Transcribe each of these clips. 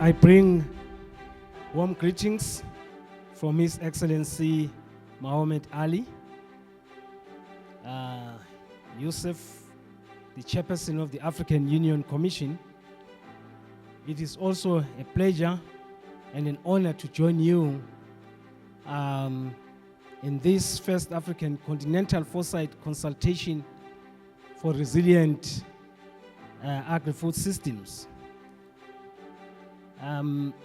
I bring warm greetings from His Excellency Mohammed Ali, Yusuf, the chairperson of the African Union Commission. It is also a pleasure and an honor to join you in this first African Continental Foresight Consultation for Resilient Agri-Food Systems.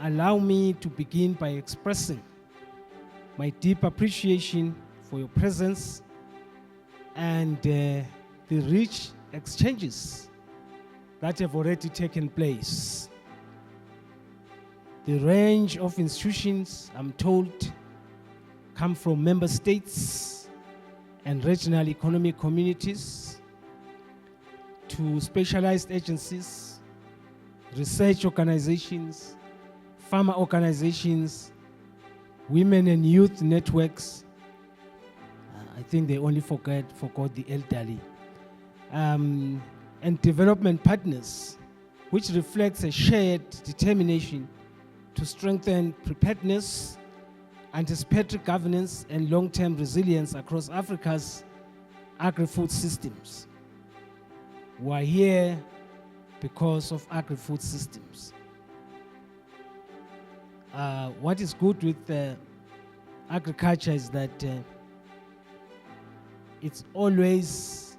Allow me to begin by expressing my deep appreciation for your presence and the rich exchanges that have already taken place. The range of institutions, I'm told, come from member states and regional economic communities to specialized agencies, research organizations, farmer organizations, women and youth networks. I think they only forgot the elderly. And development partners, which reflects a shared determination to strengthen preparedness, anticipatory governance, and long-term resilience across Africa's agri-food systems. We are here because of agri-food systems. What is good with agriculture is that it's always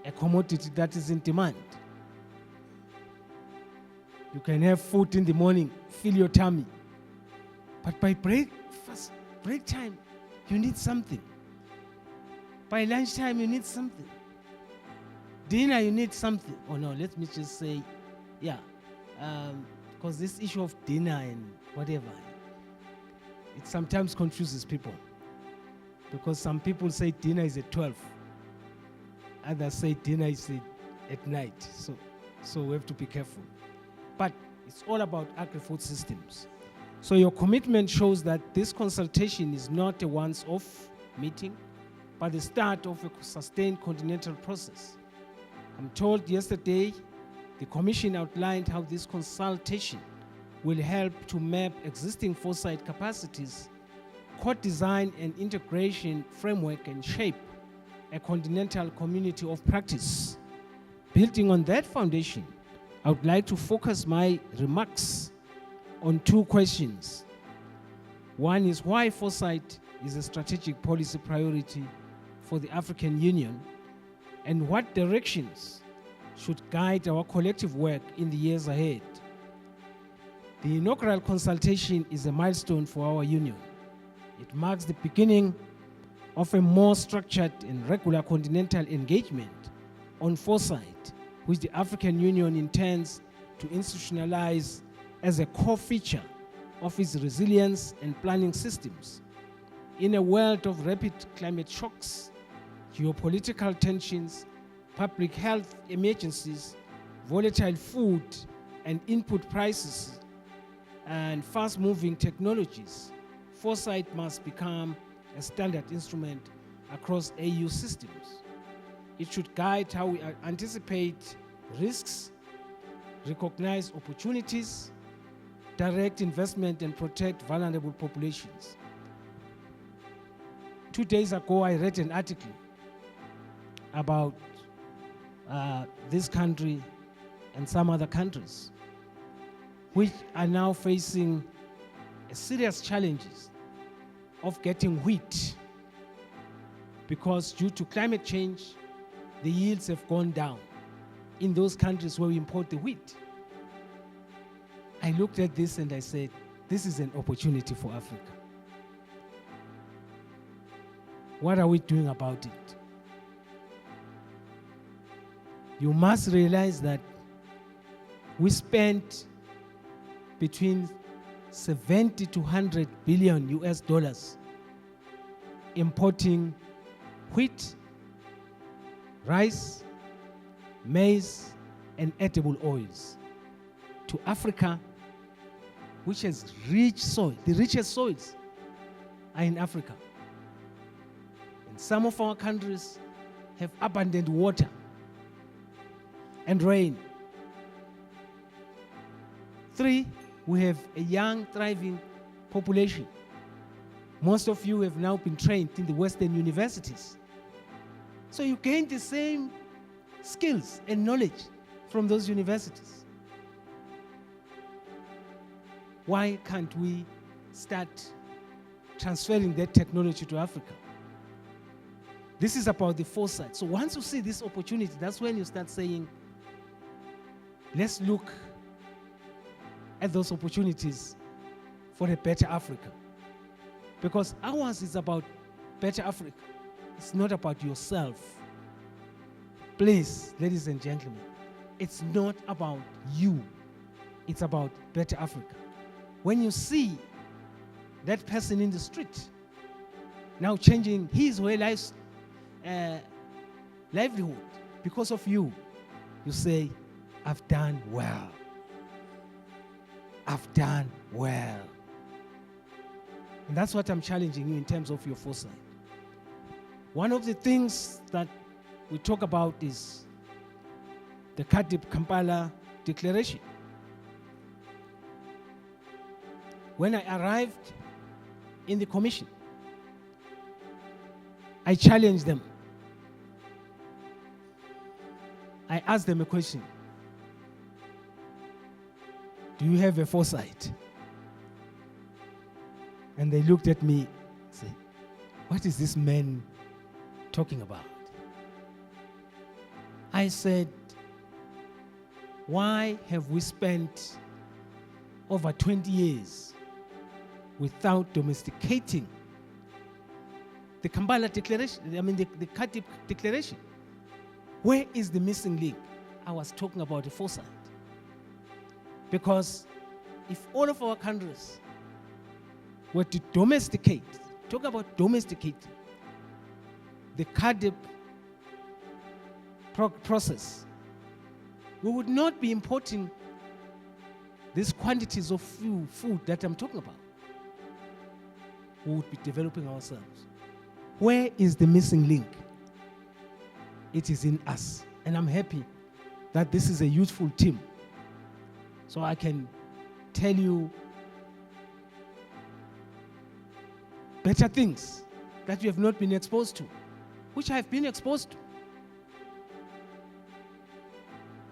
a commodity that is in demand. You can have food in the morning, fill your tummy, but by break time, you need something. By lunchtime, you need something. Dinner, you need something. Oh no, let me just say, yeah, because this issue of dinner and whatever, it sometimes confuses people. Because some people say dinner is at 12. Others say dinner is at night. So we have to be careful. But it's all about agri-food systems. So your commitment shows that this consultation is not a once-off meeting, but the start of a sustained continental process. I'm told yesterday the Commission outlined how this consultation will help to map existing foresight capacities, co-design an integration framework, and shape a continental community of practice. Building on that foundation, I would like to focus my remarks on two questions. One is why foresight is a strategic policy priority for the African Union, and what directions should guide our collective work in the years ahead. The inaugural consultation is a milestone for our union. It marks the beginning of a more structured and regular continental engagement on foresight, which the African Union intends to institutionalize as a core feature of its resilience and planning systems. In a world of rapid climate shocks, geopolitical tensions, public health emergencies, volatile food and input prices, and fast-moving technologies, foresight must become a standard instrument across AU systems. It should guide how we anticipate risks, recognize opportunities, direct investment, and protect vulnerable populations. 2 days ago, I read an article about this country and some other countries which are now facing serious challenges of getting wheat because due to climate change, the yields have gone down in those countries where we import the wheat. I looked at this and I said, this is an opportunity for Africa. What are we doing about it? You must realize that we spent between 70 to 100 billion US dollars importing wheat, rice, maize, and edible oils to Africa, which has rich soil. The richest soils are in Africa. And some of our countries have abundant water and rain. 3, We have a young, thriving population. Most of you have now been trained in the Western universities. So you gain the same skills and knowledge from those universities. Why can't we start transferring that technology to Africa? This is about the foresight. So once you see this opportunity, that's when you start saying, let's look at those opportunities for a better Africa. Because ours is about better Africa. It's not about yourself. Please, ladies and gentlemen, it's not about you. It's about better Africa. When you see that person in the street now changing his or her livelihood because of you, you say, I've done well. I've done well. And that's what I'm challenging you in terms of your foresight. One of the things that we talk about is the CAADP Kampala Declaration. When I arrived in the commission, I challenged them. I asked them a question. Do you have a foresight? And they looked at me and said, what is this man talking about? I said, why have we spent over 20 years without domesticating the Kampala Declaration, the CAADP Declaration? Where is the missing link? I was talking about the foresight. Because if all of our countries were to domesticate, talk about domesticating the CAADP process, we would not be importing these quantities of food that I'm talking about. We would be developing ourselves. Where is the missing link? It is in us. And I'm happy that this is a youthful team. So I can tell you better things that you have not been exposed to, which I have been exposed to,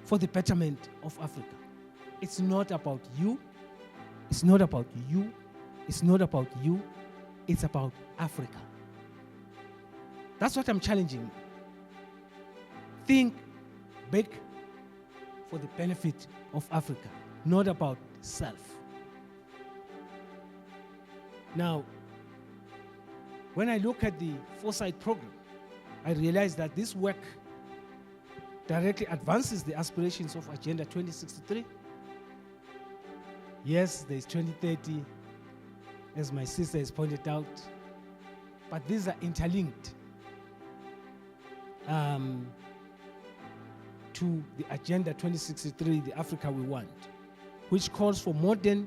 for the betterment of Africa. It's not about you. It's not about you. It's not about you. It's about Africa. That's what I'm challenging you. Think big for the benefit of Africa, not about self. Now, when I look at the Foresight program, I realize that this work directly advances the aspirations of Agenda 2063. Yes, there's 2030, as my sister has pointed out, but these are interlinked to the Agenda 2063, the Africa we want, which calls for modern,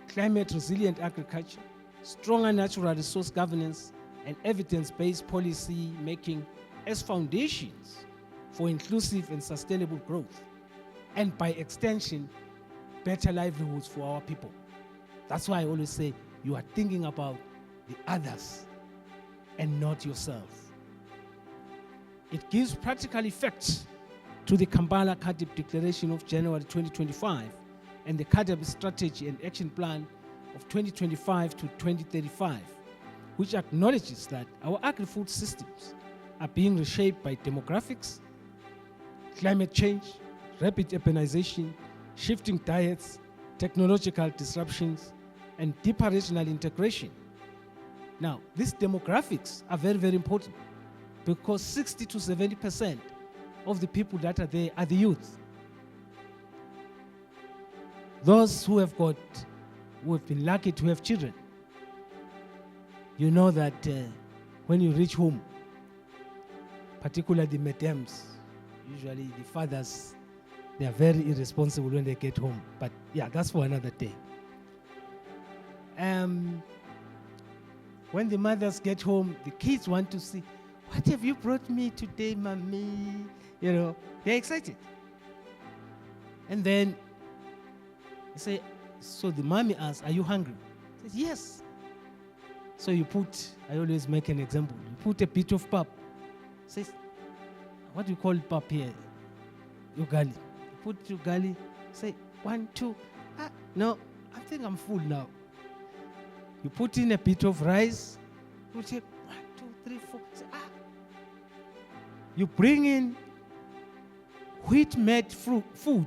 climate-resilient agriculture, stronger natural resource governance, and evidence-based policy making as foundations for inclusive and sustainable growth, and by extension, better livelihoods for our people. That's why I always say you are thinking about the others and not yourself. It gives practical effect to the Kampala CAADP Declaration of January 2025 and the CAADP Strategy and Action Plan of 2025 to 2035, which acknowledges that our agri-food systems are being reshaped by demographics, climate change, rapid urbanization, shifting diets, technological disruptions, and deeper regional integration. Now, these demographics are very, very important because 60 to 70% of the people that are there are the youth. Those who have been lucky to have children, you know that when you reach home, particularly the madams, usually the fathers, they are very irresponsible when they get home. But yeah, that's for another day. When the mothers get home, the kids want to see, what have you brought me today, mommy? You know, they're excited. And then they say, So the mommy asks, are you hungry? Says, yes. So you put, I always make an example, you put a bit of pap. Says, what do you call pap here? Ugali. You put ugali, say 1, 2. No, I think I'm full now. You put in a bit of rice, you take 1, 2, 3, 4. Say, you bring in wheat-made food.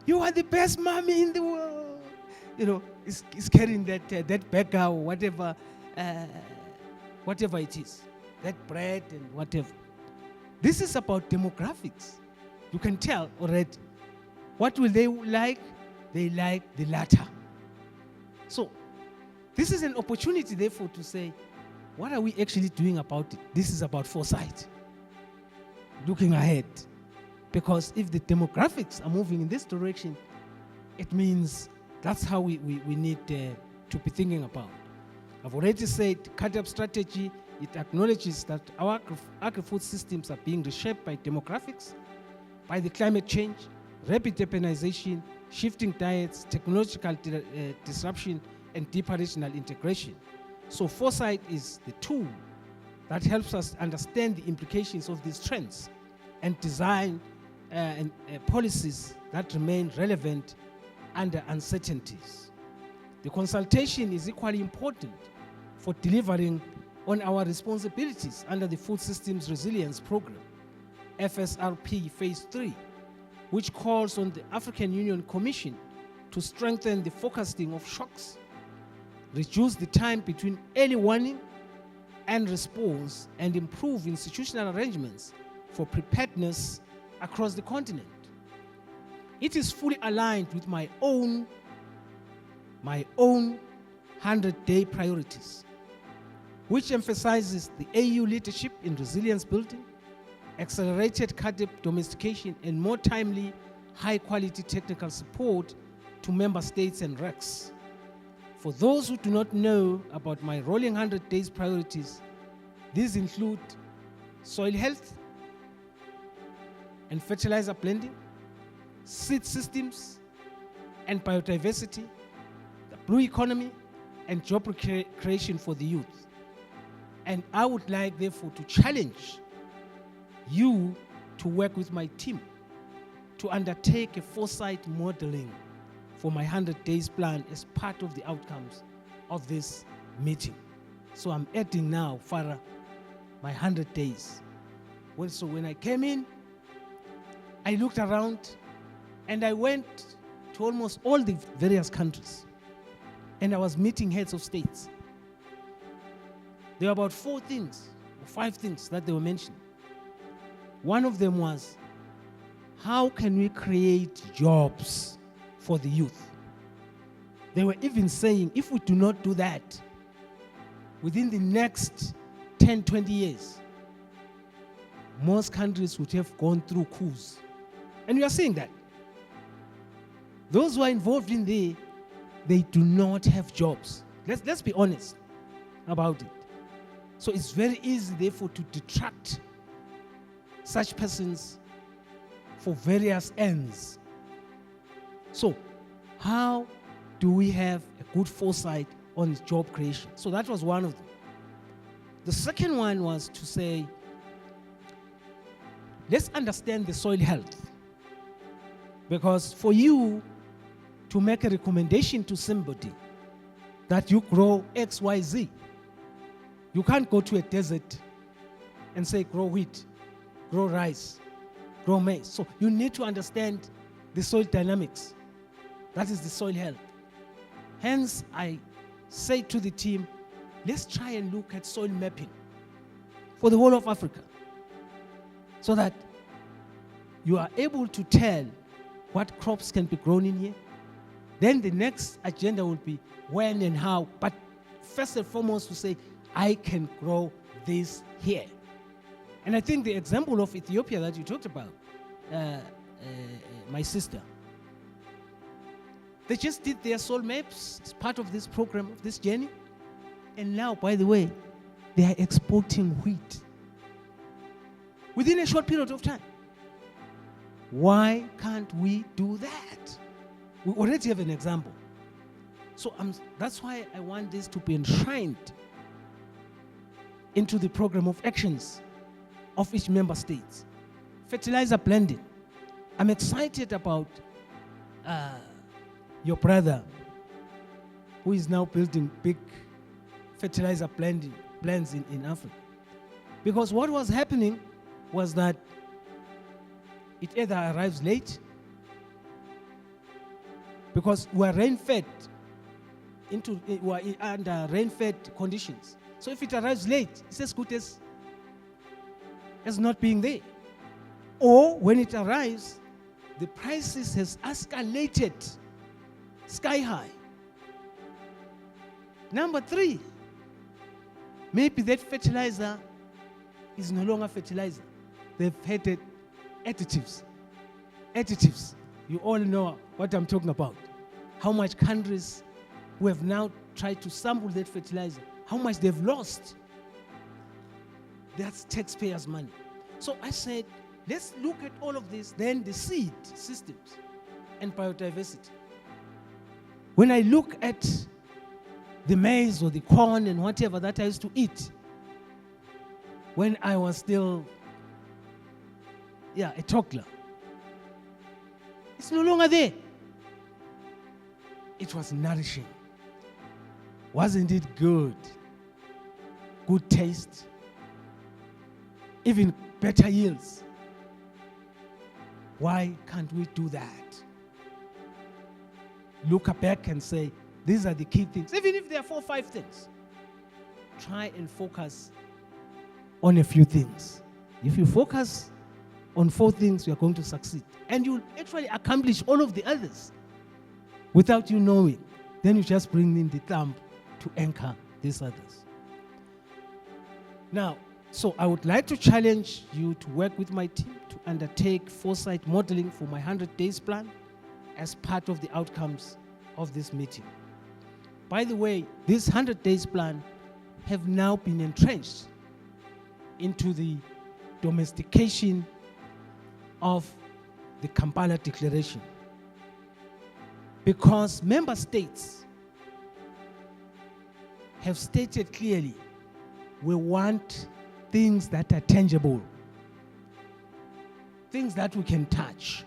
You are the best mommy in the world. You know, it's carrying that burger or whatever it is, that bread and whatever. This is about demographics. You can tell already. What will they like? They like the latter. So, this is an opportunity, therefore, to say, what are we actually doing about it? This is about foresight, looking ahead. Because if the demographics are moving in this direction, it means that's how we need to be thinking about. I've already said CAADP strategy, it acknowledges that our agri-food systems are being reshaped by demographics, by the climate change, rapid urbanization, shifting diets, technological disruption, and deeper regional integration. So foresight is the tool that helps us understand the implications of these trends and design policies that remain relevant under uncertainties. The consultation is equally important for delivering on our responsibilities under the Food Systems Resilience Program, FSRP Phase 3, which calls on the African Union Commission to strengthen the forecasting of shocks, reduce the time between early warning and response, and improve institutional arrangements for preparedness across the continent. It is fully aligned with my own 100-day priorities, which emphasizes the AU leadership in resilience building, accelerated CAADP domestication, and more timely, high-quality technical support to member states and RECs. For those who do not know about my rolling 100 days priorities, these include soil health and fertilizer blending, seed systems and biodiversity, the blue economy, and job creation for the youth. And I would like, therefore, to challenge you to work with my team to undertake a foresight modeling for my 100 days plan as part of the outcomes of this meeting. So I'm adding now, Farah, my 100 days. So when I came in, I looked around and I went to almost all the various countries, and I was meeting heads of states. There were about 4 things or 5 things that they were mentioning. One of them was, how can we create jobs for the youth? They were even saying, if we do not do that, within the next 10, 20 years, most countries would have gone through coups. And we are seeing that. Those who are involved in there, they do not have jobs. Let's be honest about it. So it's very easy, therefore, to detract such persons for various ends. So how do we have a good foresight on job creation? So that was one of them. The second one was to say, let's understand the soil health. Because for you to make a recommendation to somebody that you grow X, Y, Z, you can't go to a desert and say grow wheat, grow rice, grow maize. So you need to understand the soil dynamics. That is the soil health. Hence, I say to the team, let's try and look at soil mapping for the whole of Africa so that you are able to tell what crops can be grown in here. Then the next agenda will be when and how, but first and foremost to say, I can grow this here. And I think the example of Ethiopia that you talked about, my sister, they just did their soil maps as part of this program, of this journey. And now, by the way, they are exporting wheat within a short period of time. Why can't we do that? We already have an example. So that's why I want this to be enshrined into the program of actions of each member state. Fertilizer blending. I'm excited about your brother who is now building big fertilizer blends in Africa. Because what was happening was that it either arrives late, because we're rain-fed we're under rain-fed conditions. So if it arrives late, it's as good as not being there. Or when it arrives, the prices has escalated sky high. Number 3, maybe that fertilizer is no longer fertilizer. They've added additives. Additives. You all know what I'm talking about. How much countries who have now tried to sample that fertilizer, how much they've lost. That's taxpayers' money. So I said, let's look at all of this, then the seed systems and biodiversity. When I look at the maize or the corn and whatever that I used to eat when I was still a toddler, it's no longer there. It was nourishing. Wasn't it good? Good taste. Even better yields. Why can't we do that? Look back and say, these are the key things. Even if there are 4 or 5 things, try and focus on a few things. If you focus on 4 things, you are going to succeed. And you'll actually accomplish all of the others without you knowing. Then you just bring in the thumb to anchor these others. Now, so I would like to challenge you to work with my team to undertake foresight modeling for my 100 days plan as part of the outcomes of this meeting. By the way, this 100 days plan have now been entrenched into the domestication of the Kampala Declaration, because member states have stated clearly, we want things that are tangible, things that we can touch,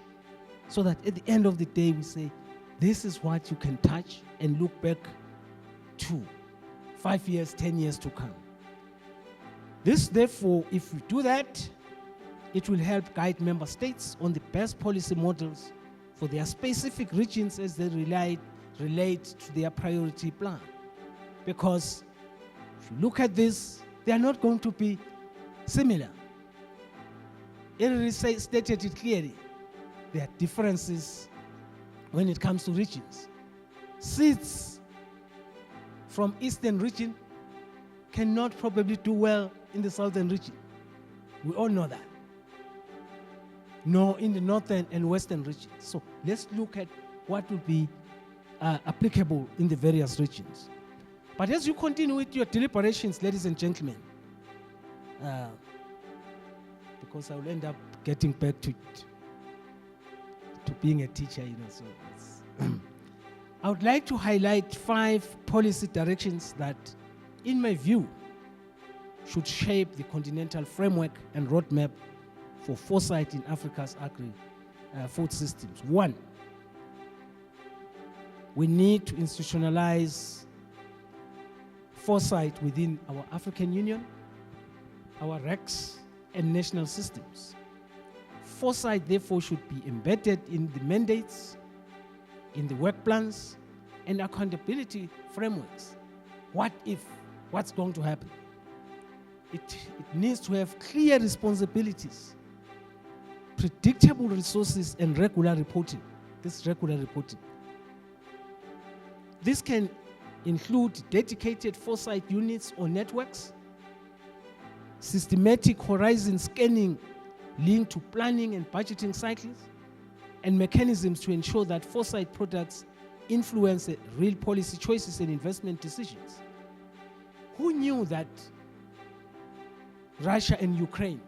so that at the end of the day we say, this is what you can touch and look back to 5 years, 10 years to come. This, therefore, if we do that, it will help guide member states on the best policy models for their specific regions as they relate to their priority plan. Because if you look at this, they are not going to be similar. It already stated it clearly. There are differences when it comes to regions. Seeds from eastern region cannot probably do well in the southern region. We all know that. Nor in the northern and western regions. So let's look at what will be applicable in the various regions. But as you continue with your deliberations, ladies and gentlemen, because I will end up getting back to being a teacher, so it's I would like to highlight 5 policy directions that, in my view, should shape the continental framework and roadmap for foresight in Africa's agri-food systems. 1, we need to institutionalize foresight within our African Union, our RECs, and national systems. Foresight, therefore, should be embedded in the mandates, in the work plans, and accountability frameworks. What if? What's going to happen? It needs to have clear responsibilities, predictable resources, and regular reporting. This can include dedicated foresight units or networks, systematic horizon scanning linked to planning and budgeting cycles, and mechanisms to ensure that foresight products influence real policy choices and investment decisions. Who knew that Russia and Ukraine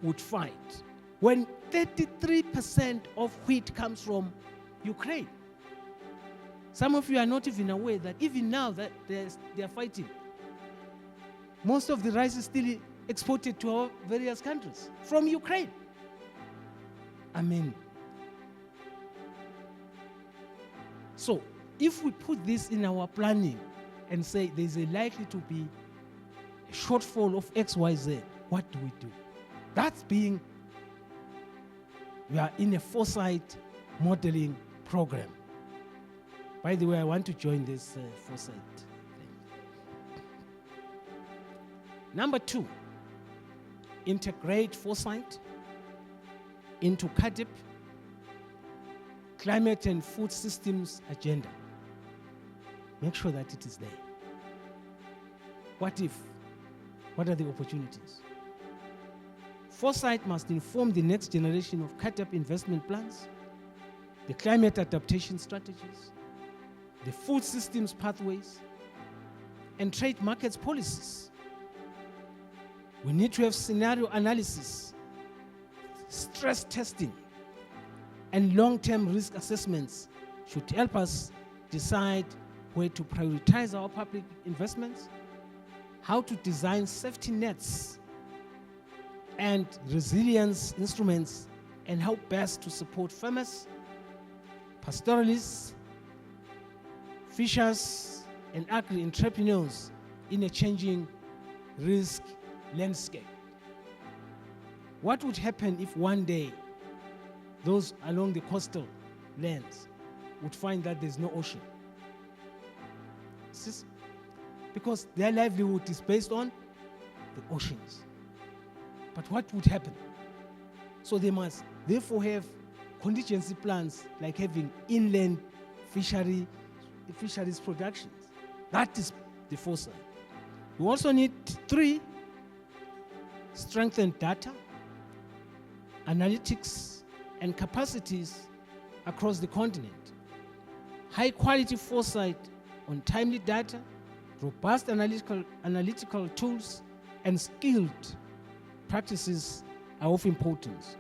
would fight when 33% of wheat comes from Ukraine? Some of you are not even aware that even now that they are fighting. Most of the rice is still exported to our various countries from Ukraine. Amen. So, if we put this in our planning and say there's a likely to be a shortfall of XYZ, what do we do? That's being, we are in a foresight modeling program. By the way, I want to join this foresight thing. Number 2, integrate foresight into CAADP climate and food systems agenda. Make sure that it is there. What if? What are the opportunities? Foresight must inform the next generation of CAADP investment plans, the climate adaptation strategies, the food systems pathways, and trade markets policies. We need to have scenario analysis, stress testing, and long-term risk assessments should help us decide where to prioritize our public investments, how to design safety nets and resilience instruments, and how best to support farmers, pastoralists, fishers, and agri-entrepreneurs in a changing risk landscape. What would happen if one day those along the coastal lands would find that there's no ocean? Because their livelihood is based on the oceans. But what would happen? So they must therefore have contingency plans, like having inland fisheries productions. That is the foresight. We also need 3, strengthen data, analytics, and capacities across the continent. High quality foresight on timely data, robust analytical tools, and skilled practices are of importance.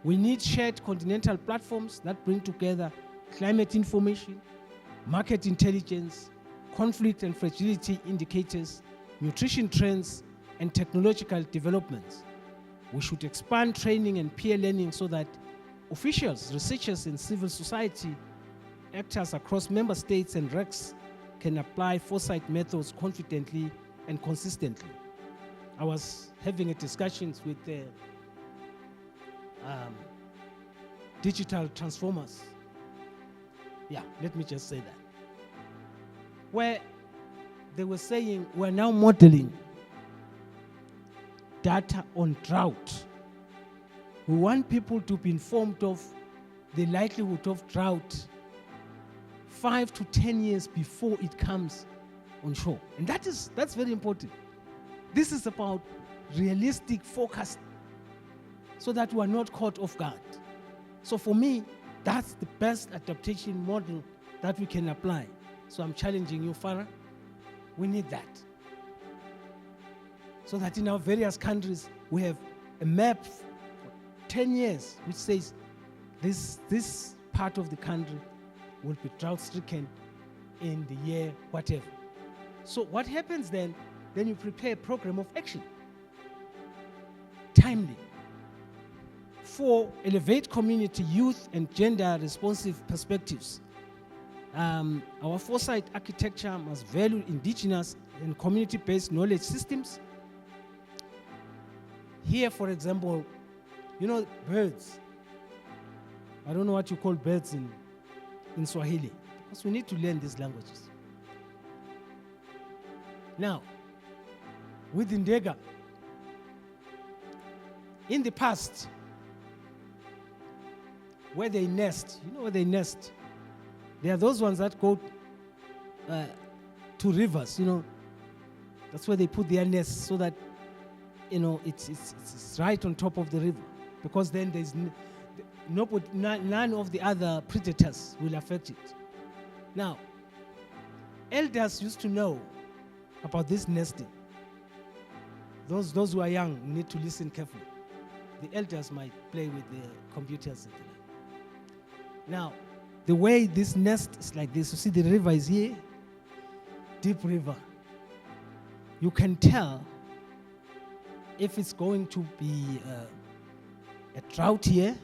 We need shared continental platforms that bring together climate information, market intelligence, conflict and fragility indicators, nutrition trends, and technological developments. We should expand training and peer learning so that officials, researchers, and civil society actors across member states and RECs can apply foresight methods confidently and consistently. I was having a discussions with the digital transformers. Yeah, let me just say that. Where they were saying we're now modeling data on drought. We want people to be informed of the likelihood of drought 5 to 10 years before it comes on shore. And that's very important. This is about realistic forecast so that we are not caught off guard. So for me, that's the best adaptation model that we can apply. So I'm challenging you, Farah. We need that. So that in our various countries, we have a map for 10 years which says this part of the country will be drought-stricken in the year whatever. So what happens then you prepare a program of action, timely, for elevate community, youth, and gender-responsive perspectives. Our foresight architecture must value indigenous and community-based knowledge systems. Here, for example, birds. I don't know what you call birds in Swahili, because we need to learn these languages. Now, with Ndega, in the past, where they nest, where they nest? There are those ones that go to rivers, That's where they put their nests so that, it's right on top of the river. Because then there's none of the other predators will affect it. Now, elders used to know about this nesting. Those who are young need to listen carefully. The elders might play with the computers. Now, the way this nest is like this, you see the river is here, deep river. You can tell if it's going to be a drought here,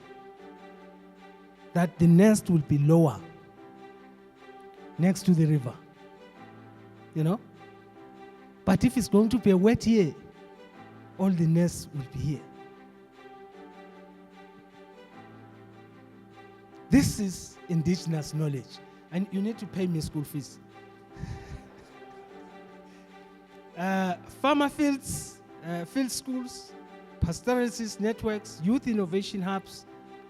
that the nest will be lower next to the river, you know. But if it's going to be a wet year, all the nests will be here. This is indigenous knowledge, and you need to pay me school fees. Farmer fields, field schools, pastoralist networks, youth innovation hubs,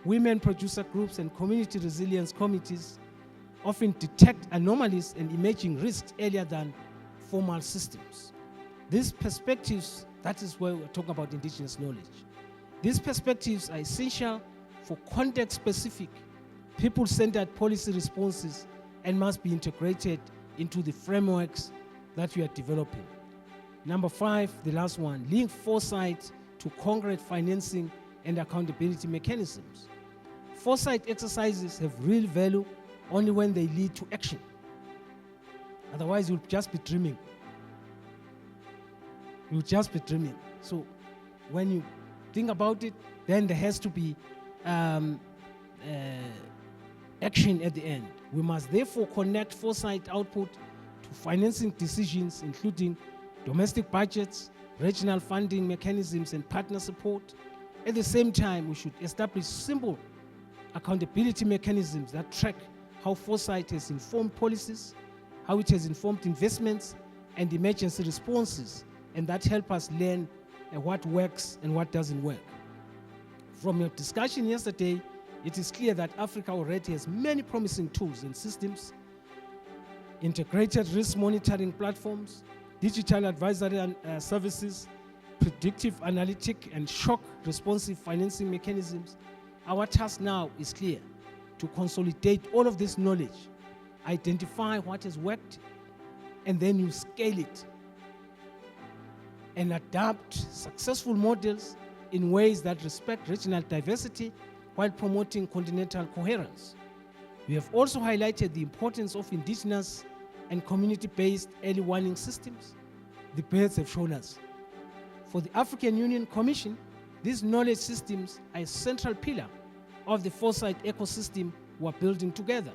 women producer groups, and community resilience committees often detect anomalies and emerging risks earlier than formal systems. These perspectives, that is where we're talking about indigenous knowledge. These perspectives are essential for context-specific, people-centered policy responses and must be integrated into the frameworks that we are developing. Number 5, the last one, link foresight to concrete financing and accountability mechanisms. Foresight exercises have real value only when they lead to action. Otherwise, you'll just be dreaming. You'll just be dreaming. So when you think about it, then there has to be action at the end. We must therefore connect foresight output to financing decisions, including domestic budgets, regional funding mechanisms, and partner support. At the same time, we should establish simple accountability mechanisms that track how foresight has informed policies, how it has informed investments and emergency responses, and that help us learn what works and what doesn't work. From your discussion yesterday, it is clear that Africa already has many promising tools and systems, integrated risk monitoring platforms, digital advisory and services, predictive analytic and shock responsive financing mechanisms. Our task now is clear: to consolidate all of this knowledge, identify what has worked, and then you scale it and adapt successful models in ways that respect regional diversity while promoting continental coherence. We have also highlighted the importance of indigenous and community-based early warning systems. The birds have shown us. For the African Union Commission, these knowledge systems are a central pillar of the foresight ecosystem we are building together.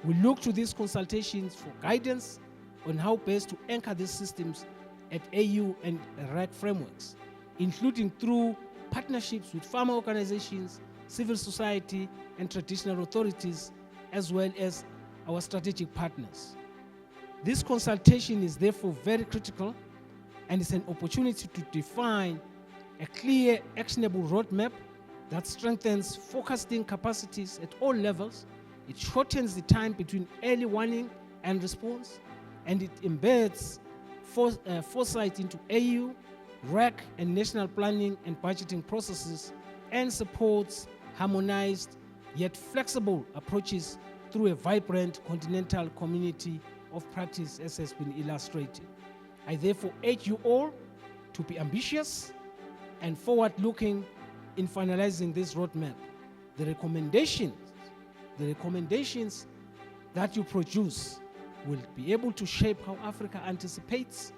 We look to these consultations for guidance on how best to anchor these systems at AU and RAC frameworks, including through partnerships with farmer organizations, civil society, and traditional authorities, as well as our strategic partners. This consultation is therefore very critical, and it's an opportunity to define a clear, actionable roadmap that strengthens forecasting capacities at all levels. It shortens the time between early warning and response, and it embeds foresight into AU, RAC, and national planning and budgeting processes, and supports harmonized yet flexible approaches through a vibrant continental community of practice, as has been illustrated. I therefore urge you all to be ambitious and forward-looking in finalizing this roadmap. The recommendations that you produce will be able to shape how Africa anticipates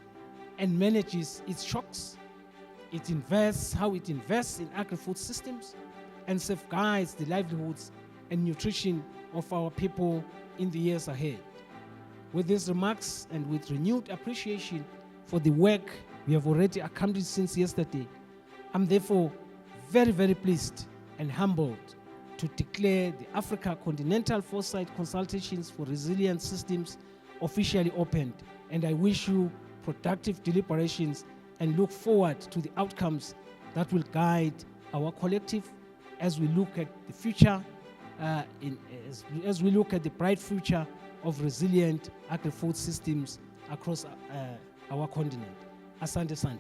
and manages its shocks. How it invests in agri-food systems and safeguards the livelihoods and nutrition of our people in the years ahead. With these remarks and with renewed appreciation for the work we have already accomplished since yesterday, I'm therefore very, very pleased and humbled to declare the Africa Continental Foresight Consultations for Resilient Systems officially opened. And I wish you productive deliberations and look forward to the outcomes that will guide our collective as we look at the future, as we look at the bright future of resilient agri-food systems across our continent. Asante Sande.